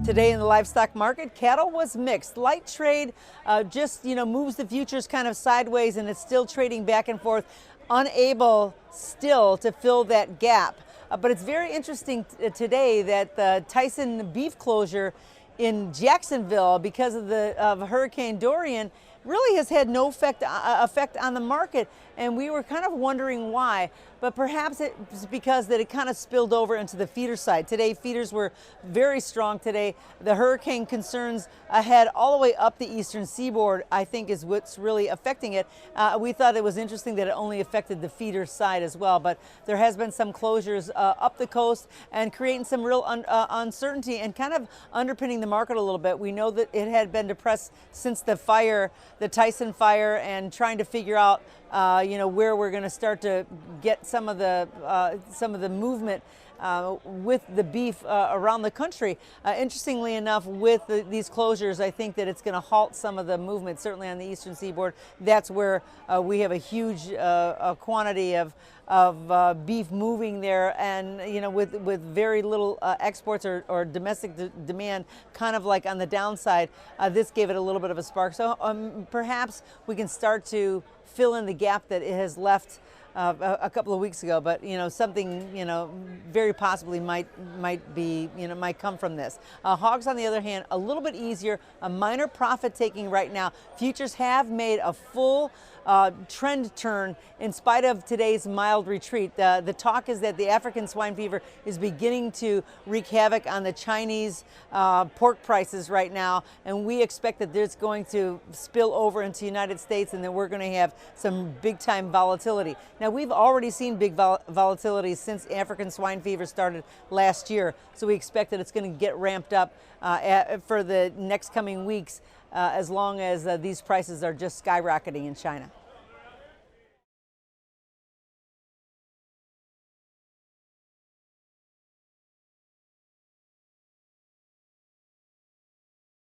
Today in the livestock market, cattle was mixed. Light trade just moves the futures kind of sideways, and it's still trading back and forth, unable still to fill that gap. But it's very interesting today that the Tyson beef closure in Jacksonville, because of Hurricane Dorian, really has had no effect on the market, and we were kind of wondering why. But perhaps it's because that it kind of spilled over into the feeder side. Today, feeders were very strong today. The hurricane concerns ahead all the way up the eastern seaboard, I think, is what's really affecting it. We thought it was interesting that it only affected the feeder side as well, but there has been some closures up the coast and creating some real uncertainty and kind of underpinning the market a little bit. We know that it had been depressed since the fire, the Tyson fire, and trying to figure out where we're going to start to get some of the movement with the beef around the country. Interestingly enough, with these closures, I think that it's going to halt some of the movement, certainly on the eastern seaboard. That's where we have a huge quantity of beef moving there, and with very little exports or domestic demand, kind of like on the downside, this gave it a little bit of a spark. So perhaps we can start to fill in the gap that it has left a couple of weeks ago, but something very possibly might come from this. Hogs, on the other hand, a little bit easier, a minor profit taking right now. Futures have made a full trend turn in spite of today's mild retreat. The talk is that the African swine fever is beginning to wreak havoc on the Chinese pork prices right now, and we expect that it's going to spill over into the United States, and that we're going to have some big time volatility. Now, we've already seen big volatility since African swine fever started last year, so we expect that it's going to get ramped up for the next coming weeks as long as these prices are just skyrocketing in China.